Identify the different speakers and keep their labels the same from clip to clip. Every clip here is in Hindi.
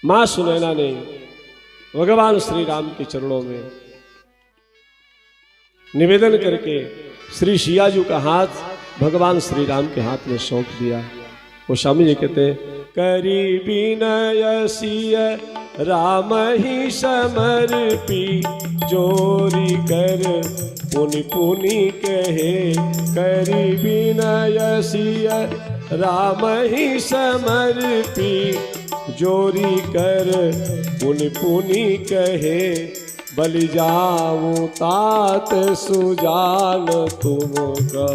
Speaker 1: मां सुनैना ने भगवान श्री राम के चरणों में निवेदन करके श्री सियाजू का हाथ भगवान श्री राम के हाथ में सौंप दिया। वो स्वामी जी कहते हैं, करी विनय सिय राम ही समर्पी, जोरी कर पुनि पुनि कहे। करी विनय सिय राम ही समर्पी, जोरी कर पुनि पुनि कहे। बलि जाऊं तात सुजान तुम का,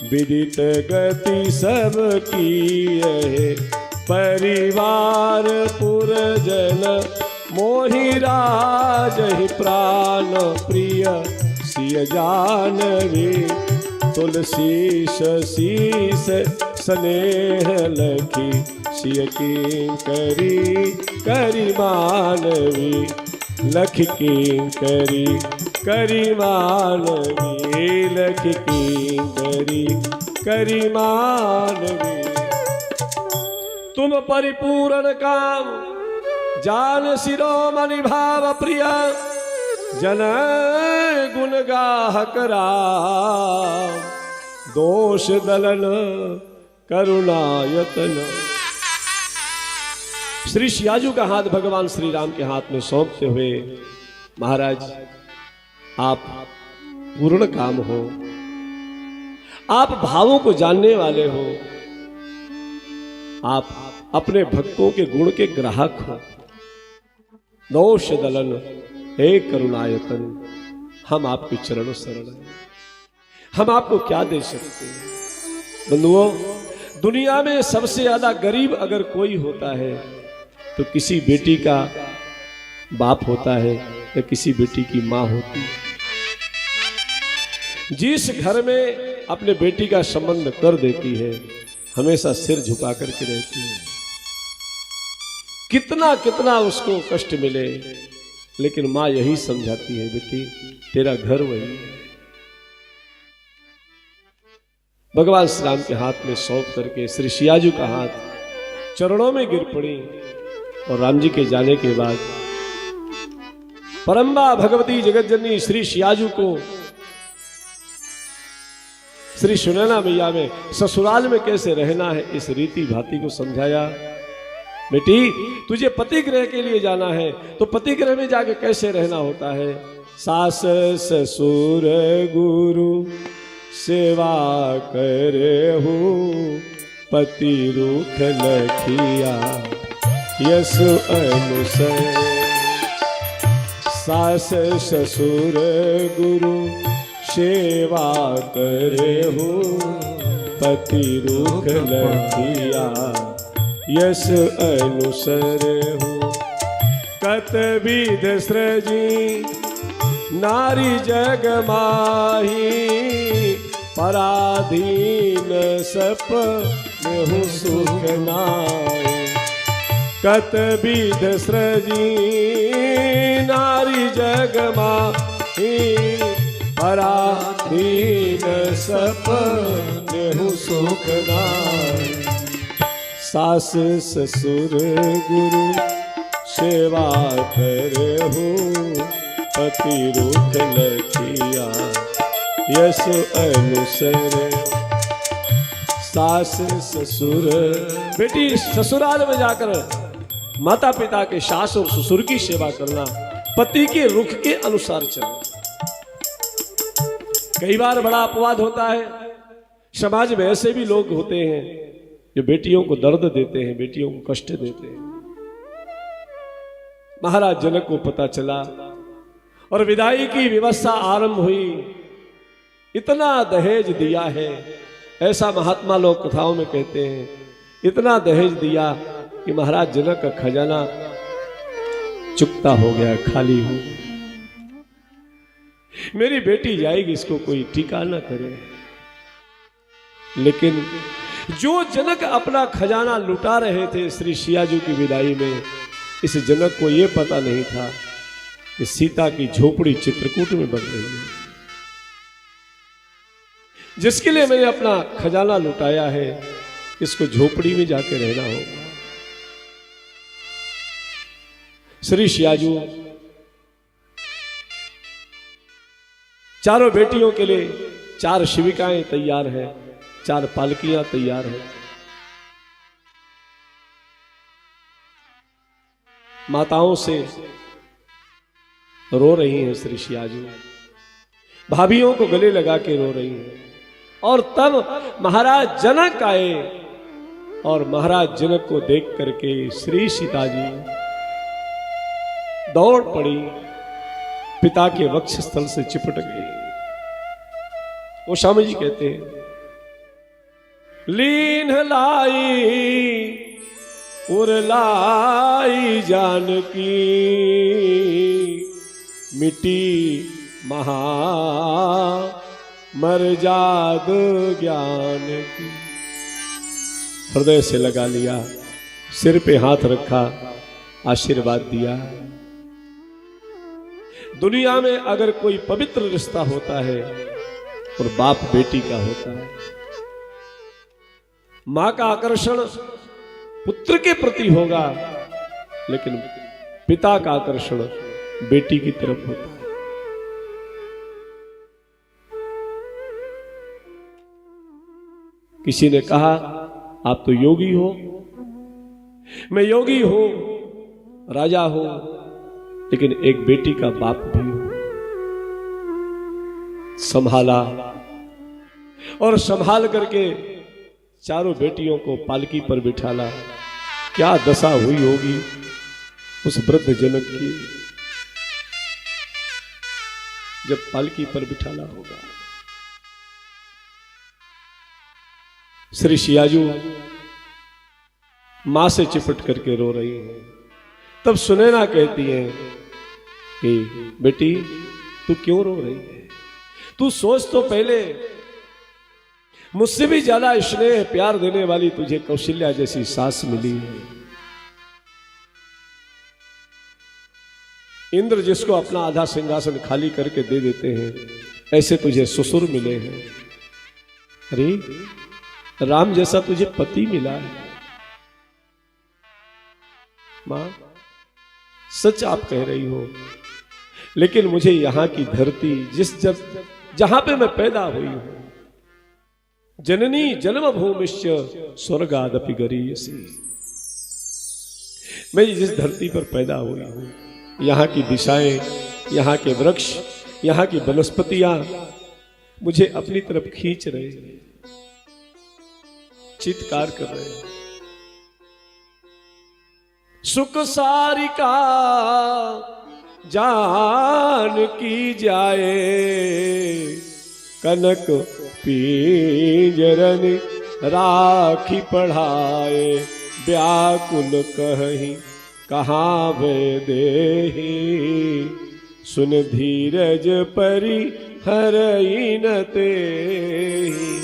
Speaker 1: विदित गति सब की है। परिवार पुरजन मोहि राजहि, प्राण प्रिय सिय जानवी। तुलसी शीस स्नेह लखी, सिय की करी मानवी। लख की करी मानवी, लख की करी मानवी। तुम परिपूर्ण काम जान शिरोमणि भाव प्रिय, जन गुण गाहक राम। दोष दलन करुणायतन। श्री सियाजू का हाथ भगवान श्री राम के हाथ में सौंपते हुए, महाराज आप पूर्ण काम हो, आप भावों को जानने वाले हो, आप अपने भक्तों के गुण के ग्राहक हो। दोष दलन हे करुणायतन, हम आपके चरणों शरण हैं, हम आपको क्या दे सकते हैं। बंधुओं, दुनिया में सबसे ज्यादा गरीब अगर कोई होता है तो किसी बेटी का बाप होता है या किसी बेटी की मां होती है। जिस घर में अपने बेटी का संबंध कर देती है, हमेशा सिर झुका करके रहती है। कितना कितना उसको कष्ट मिले, लेकिन मां यही समझाती है, बेटी तेरा घर वही है। भगवान श्री राम के हाथ में सौंप करके श्री सियाजू का हाथ चरणों में गिर पड़ी। और राम जी के जाने के बाद परम्बा भगवती जगतजननी श्री सियाजू को श्री सुनैना मैया में ससुराल में कैसे रहना है इस रीति भांति को समझाया। बेटी तुझे पति गृह के लिए जाना है तो पति गृह में जाके कैसे रहना होता है। सास ससुर गुरु सेवा करे हूँ, पति रूख लखिया यसु अनुसर। सास ससुर गुरु सेवा करे हूँ, पति रूख लखिया यस अनुसर हूँ। कत विध सृजी नारी जग माही, पराधीन सप में सुख नाई। कत विध सृजी नारी जग माही, पराधीन सप में सुख नाई। सास ससुर गुरु सेवा करहु, पति रूख लखिया यस अनुसर। सास ससुर, बेटी ससुराल में जाकर माता पिता के सास और ससुर की सेवा करना, पति के रुख के अनुसार चलना। कई बार बड़ा अपवाद होता है, समाज में ऐसे भी लोग होते हैं जो बेटियों को दर्द देते हैं, बेटियों को कष्ट देते हैं। महाराज जनक को पता चला और विदाई की व्यवस्था आरंभ हुई। इतना दहेज दिया है, ऐसा महात्मा लोग कथाओं में कहते हैं, इतना दहेज दिया कि महाराज जनक का खजाना चुकता हो गया, खाली हो। मेरी बेटी जाएगी, इसको कोई टीका ना करे। लेकिन जो जनक अपना खजाना लुटा रहे थे श्री सियाजू की विदाई में, इस जनक को यह पता नहीं था कि सीता की झोपड़ी चित्रकूट में बन रही है। जिसके लिए मैंने अपना खजाना लुटाया है, इसको झोपड़ी में जाके रहना होगा। श्री सियाजू चारों बेटियों के लिए 4 शिविकाएं तैयार हैं, 4 पालकियां तैयार हैं। माताओं से रो रही हैं श्री सियाजू, भाभियों को गले लगा के रो रही हैं। और तब महाराज जनक आए और महाराज जनक को देख करके श्री सीता जी दौड़ पड़ी, पिता के वक्षस्थल से चिपट गई। वो स्वामी जी कहते हैं, लीन लाई उरलाई जानकी, मिट्टी महा मर्याद ज्ञान की। हृदय से लगा लिया, सिर पे हाथ रखा, आशीर्वाद दिया। दुनिया में अगर कोई पवित्र रिश्ता होता है और बाप बेटी का होता है, मां का आकर्षण पुत्र के प्रति होगा, लेकिन पिता का आकर्षण बेटी की तरफ होता है। किसी ने कहा, आप तो योगी हो। मैं योगी हूं, राजा हूं, लेकिन एक बेटी का बाप भी हूं। संभाला और संभाल करके चारों बेटियों को पालकी पर बिठाला। क्या दशा हुई होगी उस वृद्ध जनक की जब पालकी पर बिठाला होगा। श्री सियाजू मां से चिपट करके रो रही है। तब सुनैना कहती है कि बेटी तू क्यों रो रही है? तू सोच तो पहले, मुझसे भी ज्यादा स्नेह प्यार देने वाली तुझे कौशल्या जैसी सास मिली है। इंद्र जिसको अपना आधा सिंहासन खाली करके दे देते हैं, ऐसे तुझे ससुर मिले हैं। अरे राम जैसा तुझे पति मिला है। मां सच आप कह रही हो, लेकिन मुझे यहां की धरती जहां पे मैं पैदा हुई हूं, जननी जन्म भूमिश्च स्वर्गादपि गरीयसी, मैं जिस धरती पर पैदा हुई हूं, यहाँ की दिशाएं, यहाँ के वृक्ष, यहाँ की वनस्पतियां मुझे अपनी तरफ खींच रहे हैं, चित्कार कर रहे हैं। सुख सारिका जान की जाए, कनक पींजरन राखी पढ़ाए, व्याकुल कहीं कहाँ वे देही, सुन धीरज परि हरई न तेहि।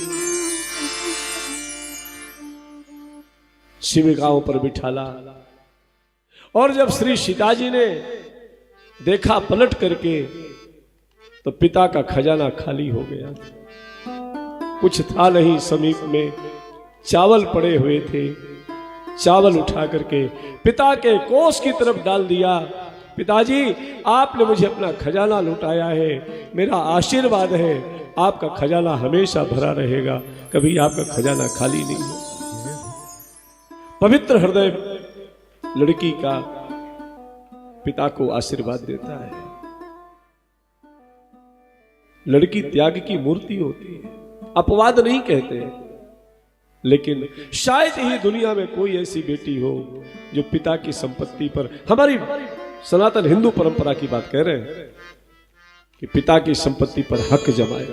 Speaker 1: शिविकाओं पर बिठाला और जब श्री सीता जी ने देखा पलट करके तो पिता का खजाना खाली हो गया। कुछ था नहीं, समीप में चावल पड़े हुए थे। चावल उठा करके पिता के कोष की तरफ डाल दिया। पिताजी, आपने मुझे अपना खजाना लुटाया है, मेरा आशीर्वाद है, आपका खजाना हमेशा भरा रहेगा, कभी आपका खजाना खाली नहीं है। पवित्र हृदय लड़की का पिता को आशीर्वाद देता है। लड़की त्याग की मूर्ति होती है, अपवाद नहीं कहते, लेकिन शायद ही दुनिया में कोई ऐसी बेटी हो जो पिता की संपत्ति पर, हमारी सनातन हिंदू परंपरा की बात कह रहे हैं, कि पिता की संपत्ति पर हक जमाए।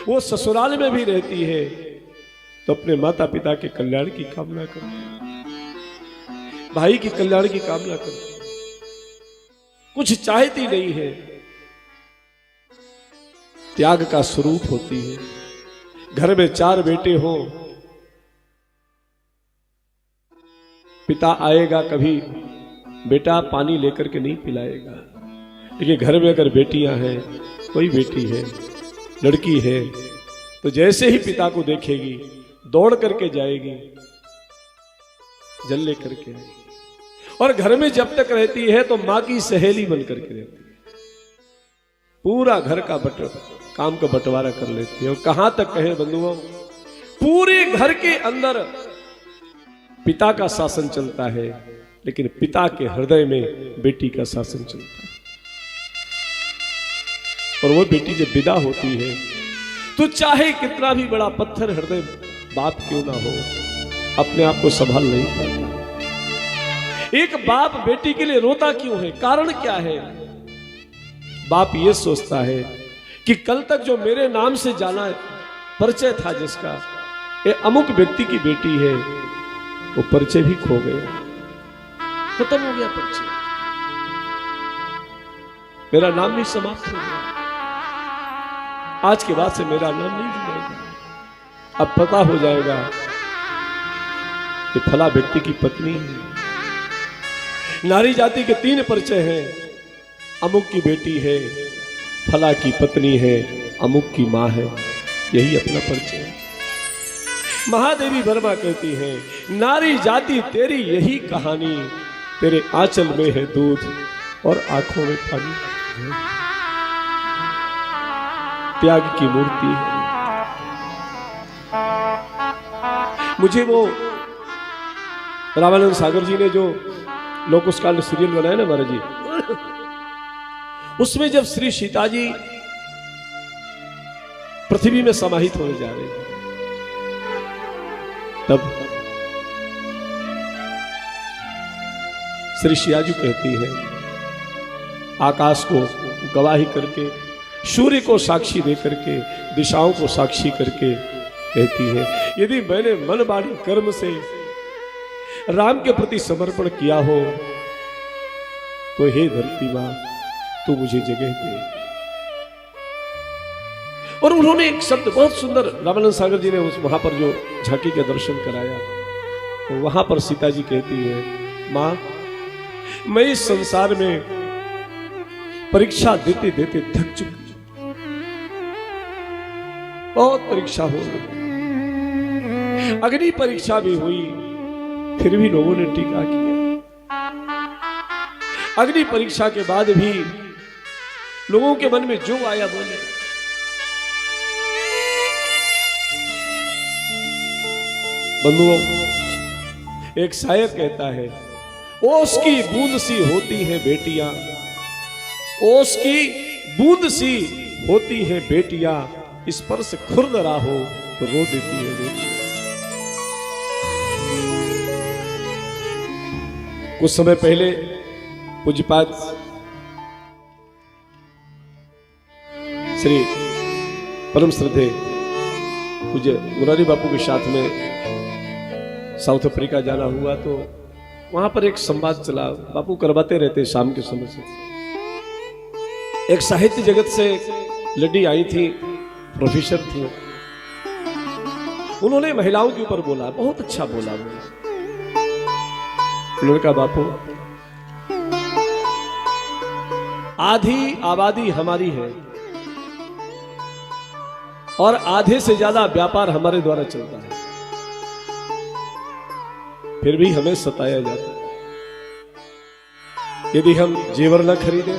Speaker 1: वो ससुराल में भी रहती है तो अपने माता पिता के कल्याण की कामना करती है, भाई की कल्याण की कामना करती है, कुछ चाहती नहीं है, त्याग का स्वरूप होती है। घर में 4 बेटे हों, पिता आएगा कभी बेटा पानी लेकर के नहीं पिलाएगा, लेकिन घर में अगर बेटियां हैं, कोई बेटी है, लड़की है, तो जैसे ही पिता को देखेगी दौड़ करके जाएगी, जल लेकर के आएगी। और घर में जब तक रहती है तो मां की सहेली बनकर के रहती है, पूरा घर का काम का बंटवारा कर लेती है। और कहां तक कहे बंधुओं, पूरे घर के अंदर पिता का शासन चलता है, लेकिन पिता के हृदय में बेटी का शासन चलता है। और वो बेटी जब विदा होती है तो चाहे कितना भी बड़ा पत्थर हृदय बाप क्यों ना हो, अपने आप को संभाल नहीं पाता। एक बाप बेटी के लिए रोता क्यों है, कारण क्या है? बाप ये सोचता है कि कल तक जो मेरे नाम से जाना परिचय था जिसका, ये अमुक व्यक्ति की बेटी है, वो परिचय भी खो गया, खत्म हो गया परिचय, मेरा नाम भी समाप्त हो गया। आज के बाद से मेरा नाम नहीं जुड़ेगा। अब पता हो जाएगा कि फला व्यक्ति की पत्नी है। नारी जाति के 3 परिचय हैं, अमुक की बेटी है, फला की पत्नी है, अमुक की मां है, यही अपना परिचय है। महादेवी वर्मा कहती हैं, नारी जाति तेरी यही कहानी, तेरे आंचल में है दूध और आंखों में पानी, त्याग की मूर्ति है। मुझे वो रामानंद सागर जी ने जो लोकोस्कांड सीरियल बनाया ना महाराज जी, उसमें जब श्री सीता जी पृथ्वी में समाहित होने जा रहे हैं, तब श्री सियाजू कहती है, आकाश को गवाही करके, सूर्य को साक्षी दे करके, दिशाओं को साक्षी करके कहती है, यदि मैंने मन वाणी कर्म से राम के प्रति समर्पण किया हो तो हे धरती मां तू मुझे जगह दे। और उन्होंने एक शब्द बहुत सुंदर, रामानंद सागर जी ने उस वहां पर जो झांकी के दर्शन कराया, तो वहां पर सीता जी कहती है, मां मैं इस संसार में परीक्षा देते देते थक चुकी, बहुत परीक्षा हो गई, अग्नि परीक्षा भी हुई, फिर भी लोगों ने टीका किया। अग्नि परीक्षा के बाद भी लोगों के मन में जो आया बोले। बंधुओं, एक शायर कहता है, ओस की बूंद सी होती है बेटियां, ओस की बूंद सी होती है बेटियां, इस पर से खुरदरा हो तो रो देती है बेटियां। कुछ समय पहले पूज्यपाद श्री परम श्रद्धेय पूज्य मुरारी बापू के साथ में साउथ अफ्रीका जाना हुआ, तो वहां पर एक संवाद चला, बापू करवाते रहते शाम के समय से। एक साहित्य जगत से लड़ी आई थी, प्रोफेसर थी, उन्होंने महिलाओं के ऊपर बोला, बहुत अच्छा बोला। उन्होंने कहा, बापू आधी आबादी हमारी है और आधे से ज्यादा व्यापार हमारे द्वारा चलता है, फिर भी हमें सताया जाता है। यदि हम जेवर न खरीदे,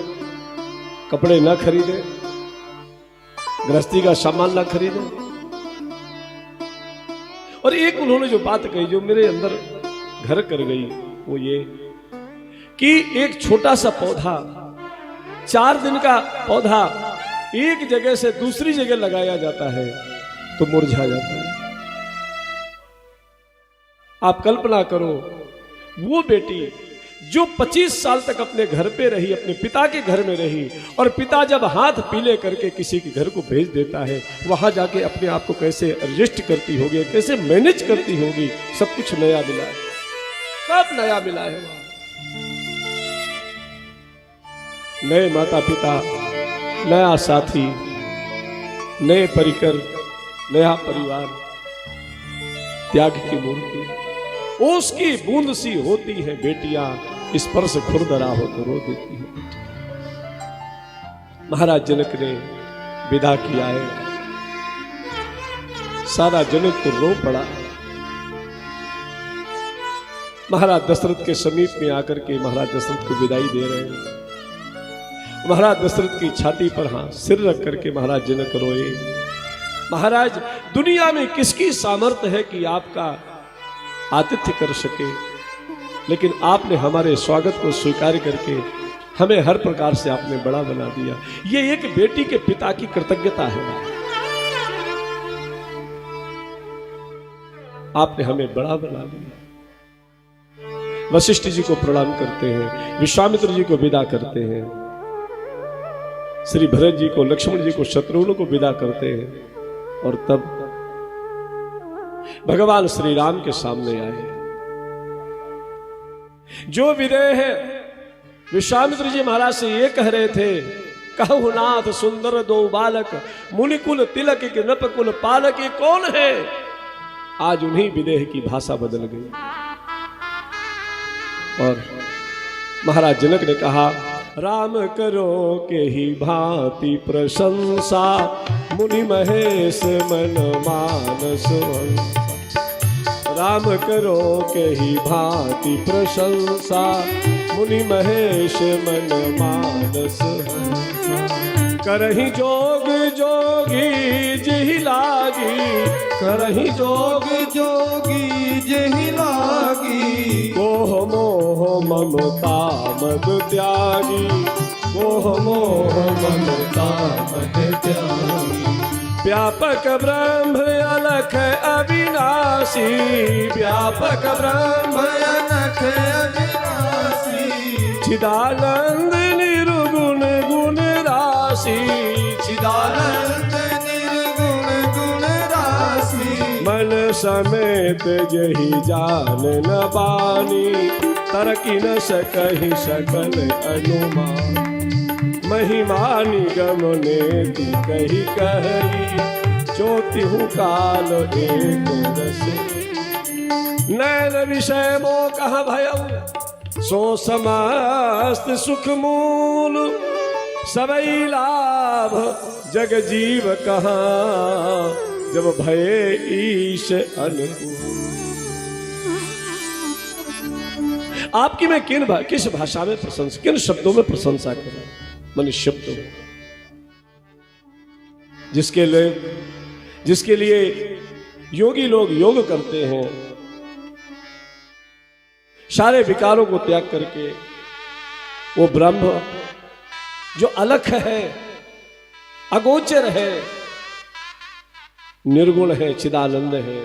Speaker 1: कपड़े न खरीदे, गृहस्थी का सामान न खरीदे, और एक उन्होंने जो बात कही जो मेरे अंदर घर कर गई, वो ये कि एक छोटा सा पौधा, 4 दिन का पौधा एक जगह से दूसरी जगह लगाया जाता है तो मुरझा जाता है। आप कल्पना करो, वो बेटी जो 25 साल तक अपने घर पे रही, अपने पिता के घर में रही, और पिता जब हाथ पीले करके किसी के घर को भेज देता है, वहां जाके अपने आप को कैसे एडजस्ट करती होगी, कैसे मैनेज करती होगी। सब कुछ नया मिला है, सब नया मिला है। नए माता पिता, नया साथी, नए परिकर, नया परिवार, त्याग की मूर्ति। ओस की बूंद सी होती है बेटियां, इस पर से खुरदरा हो तो रो देती है बेटियां। महाराज जनक ने विदा किया है, सारा जनक तो रो पड़ा। महाराज दशरथ के समीप में आकर के महाराज दशरथ को विदाई दे रहे हैं। महाराज दशरथ की छाती पर सिर रख करके महाराज जनक रोए। महाराज, दुनिया में किसकी सामर्थ्य है कि आपका आतिथ्य कर सके, लेकिन आपने हमारे स्वागत को स्वीकार करके हमें हर प्रकार से आपने बड़ा बना दिया। ये एक बेटी के पिता की कृतज्ञता है। आपने हमें बड़ा बना दिया। वशिष्ठ जी को प्रणाम करते हैं, विश्वामित्र जी को विदा करते हैं, श्री भरत जी को, लक्ष्मण जी को, शत्रुघ्न को विदा करते हैं। और तब भगवान श्री राम के सामने आए। जो विदेह है, विश्वामित्र जी महाराज से ये कह रहे थे, कहु नाथ सुंदर दो बालक, मुनिकुल तिलक के नपकुल पालक, ये कौन है? आज उन्हीं विदेह की भाषा बदल गई। और महाराज जनक ने कहा, राम करो के ही भांति प्रशंसा, मुनि महेश मन मानस वंसा। राम करो के ही भांति प्रशंसा, मुनि महेश मन मानस वंसा। करहि जोग जोगी जिहि लागी, करहि जोग जोगी जिहि लागी। कोह मोह ममता मद त्यागी, कोह मोह ममता मद त्यागी। व्यापक ब्रह्म अलख अविनाशी, व्यापक ब्रह्म अलख अविनाशी। चिदानंद निर्गुण गुण राशि, चिदानंद निर्गुण गुण राशि। मन समेत जही जान न बानी, तरकी न सकहि सकल अनुमान। महिमा निगम नेति कही कही, ज्योतिहु काल एक रस। नैन विषय मोह भयउ, सो समस्त सुख मूल। सबई लाभ जग जीव कहाँ, जब भये ईश अनुकूल। आपकी मैं किस भाषा में प्रशंसा, किन शब्दों में प्रशंसा करूं? मन शब्दों, जिसके लिए योगी लोग योग करते हैं, सारे विकारों को त्याग करके वो ब्रह्म जो अलख है, अगोचर है, निर्गुण है, चिदानंद है,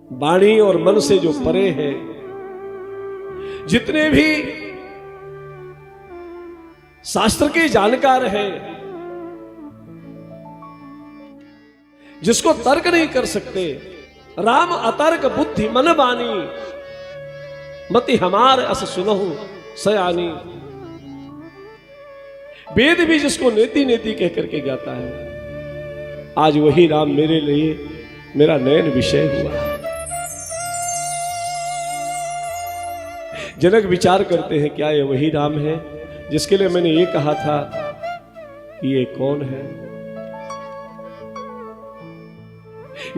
Speaker 1: वाणी और मन से जो परे है, जितने भी शास्त्र के जानकार हैं, जिसको तर्क नहीं कर सकते, राम अतर्क बुद्धि मन बानी, मति हमार अस सुनहु सयानी। वेद भी जिसको नेति नेति कह करके गाता है, आज वही राम मेरे लिए मेरा नयन विषय हुआ। जनक विचार करते हैं, क्या ये वही राम है जिसके लिए मैंने ये कहा था कि ये कौन है?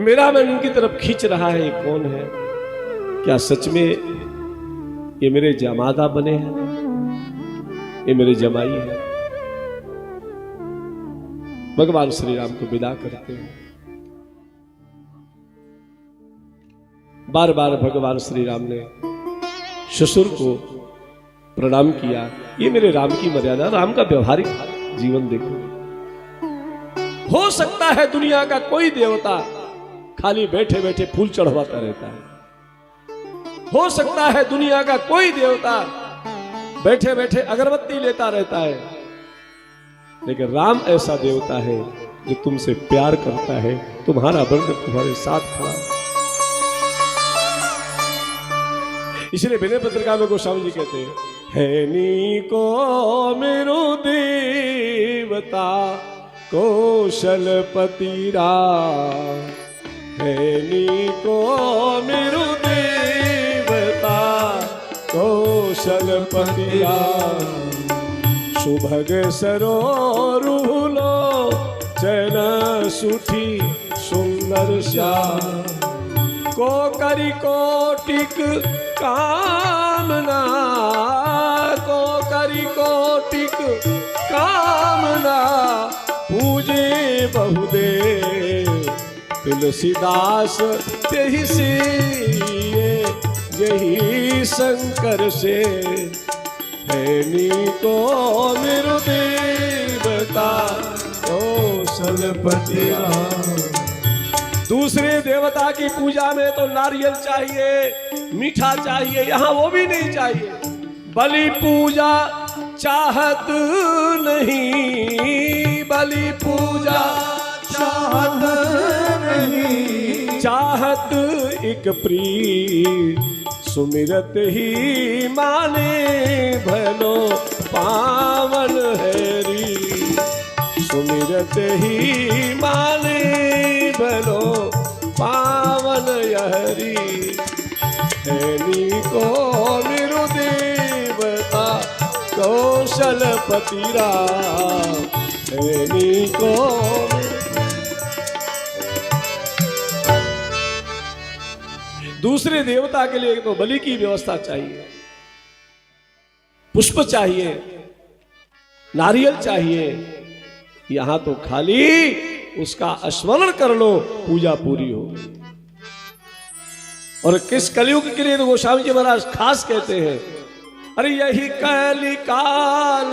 Speaker 1: मेरा मन इनकी तरफ खींच रहा है, ये कौन है? क्या सच में ये मेरे जमादा बने हैं? ये मेरे जमाई है? भगवान श्री राम को विदा करते हैं। बार बार भगवान श्री राम ने ससुर को प्रणाम किया। ये मेरे राम की मर्यादा, राम का व्यवहारिक जीवन देखो। हो सकता है दुनिया का कोई देवता खाली बैठे बैठे फूल चढ़वाता रहता है, हो सकता है दुनिया का कोई देवता बैठे बैठे अगरबत्ती लेता रहता है, लेकिन राम ऐसा देवता है जो तुमसे प्यार करता है, तुम्हारा बंद तुम्हारे साथ खड़ा है। इसलिए विनय पत्रिका में गोस्वामी जी कहते हैं, है नी को मेरो देवता कौशलपति राम, है नी को मेरो देवता कौशलपति राम। सुभग सरोरुलो चल सुठी सुंदर श्याम, को करी कोटिक कामना, को करी कोटिक कामना, पूजे बहुदेव तुलसीदास तेहि सिए, यही शंकर से हैनी को मेरु देवता कौशलपति राम। दूसरे देवता की पूजा में तो नारियल चाहिए, मीठा चाहिए, यहाँ वो भी नहीं चाहिए। बलि पूजा चाहत नहीं, बलि पूजा चाहत नहीं, चाहत एक प्रिय सुमिरत ही माने, भलो पावन हैरी सुमिरत ही माने, भलो पावन हरि हैनी को मेरु देवता कौशलपति राम, हैनी को। दूसरे देवता के लिए तो बलि की व्यवस्था चाहिए, पुष्प चाहिए, नारियल चाहिए। यहां तो खाली उसका स्मरण कर लो, पूजा पूरी हो। और किस कलयुग के लिए तो गोस्वामी जी महाराज खास कहते हैं, अरे यही कली काल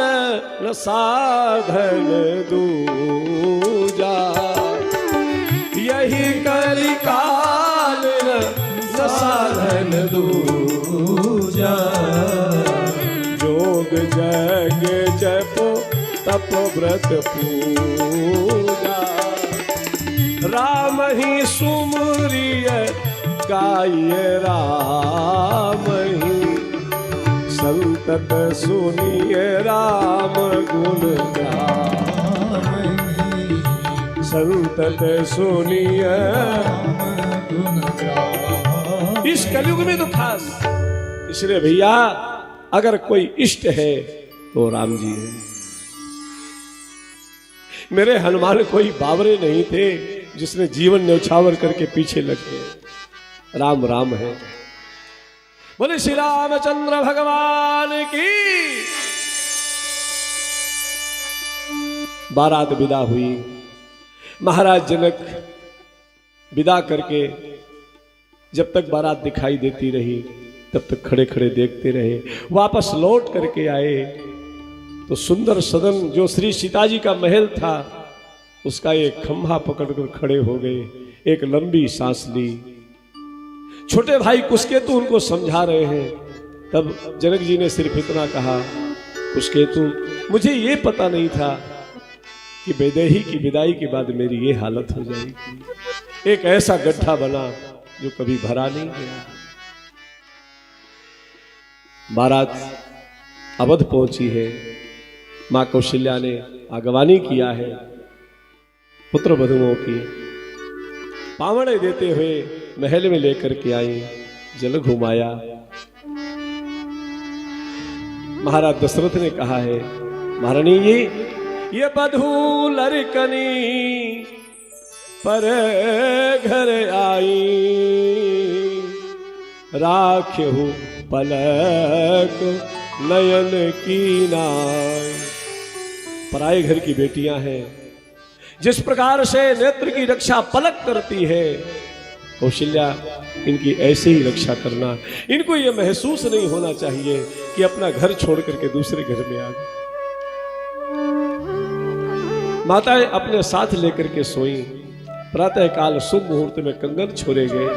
Speaker 1: न साधन दूजा, यही कली काल न साधन दूजा, जोग जग जपो तप व्रत पूजा, राम ही सुमरिय गाय राम ही, संतत सुनिए राम गुण गाय, संतत सुनिए गुण गाय। इस कलयुग में तो खास इसलिए भैया, अगर कोई इष्ट है तो राम जी है। मेरे हनुमान कोई बावरे नहीं थे जिसने जीवन न्यौछावर करके पीछे लग गए। राम राम है। बोले श्री रामचंद्र भगवान की। बारात विदा हुई। महाराज जनक विदा करके जब तक बारात दिखाई देती रही तब तक खड़े खड़े देखते रहे। वापस लौट करके आए तो सुंदर सदन जो श्री सीता जी का महल था उसका एक खंभा पकड़कर खड़े हो गए। एक लंबी सांस ली। छोटे भाई कुशकेतु उनको समझा रहे हैं। तब जनक जी ने सिर्फ इतना कहा, कुशकेतु मुझे ये पता नहीं था कि वैदेही की विदाई के बाद मेरी ये हालत हो जाएगी। एक ऐसा गड्ढा बना जो कभी भरा नहीं गया। बारात अवध पहुंची है। मां कौशल्या ने आगवानी किया है पुत्र वधुओं की। पावड़े देते हुए महल में लेकर के आई। जल घुमाया। महाराज दशरथ ने कहा है, महारानी जी ये बधू लड़कनी पर घर आई, राख्यहु पलक नयन की नाय। पराए घर की बेटियां हैं। जिस प्रकार से नेत्र की रक्षा पलक करती है, कौशल्या इनकी ऐसे ही रक्षा करना। इनको यह महसूस नहीं होना चाहिए कि अपना घर छोड़ करके दूसरे घर में आ गए। माताएं अपने साथ लेकर के सोई। प्रातः काल शुभ मुहूर्त में कंगन छोड़े गए।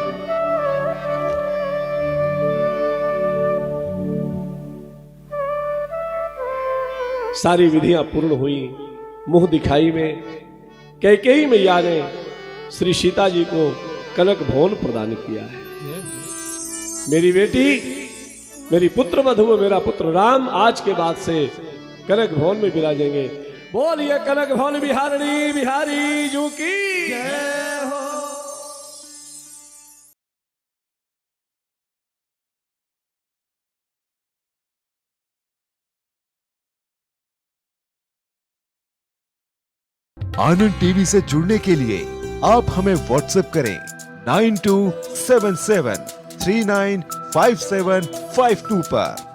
Speaker 1: सारी विधियां पूर्ण हुई। मुंह दिखाई में कैकेयी मैया ने श्री सीता जी को कनक भवन प्रदान किया है। मेरी बेटी, मेरी पुत्र वधु, मेरा पुत्र राम आज के बाद से कनक भवन में विराजेंगे। बोलिए कनक भवन बिहारी बिहारी जू की जय हो।
Speaker 2: आनंद टीवी से जुड़ने के लिए आप हमें व्हाट्सएप करें 9277395752 पर।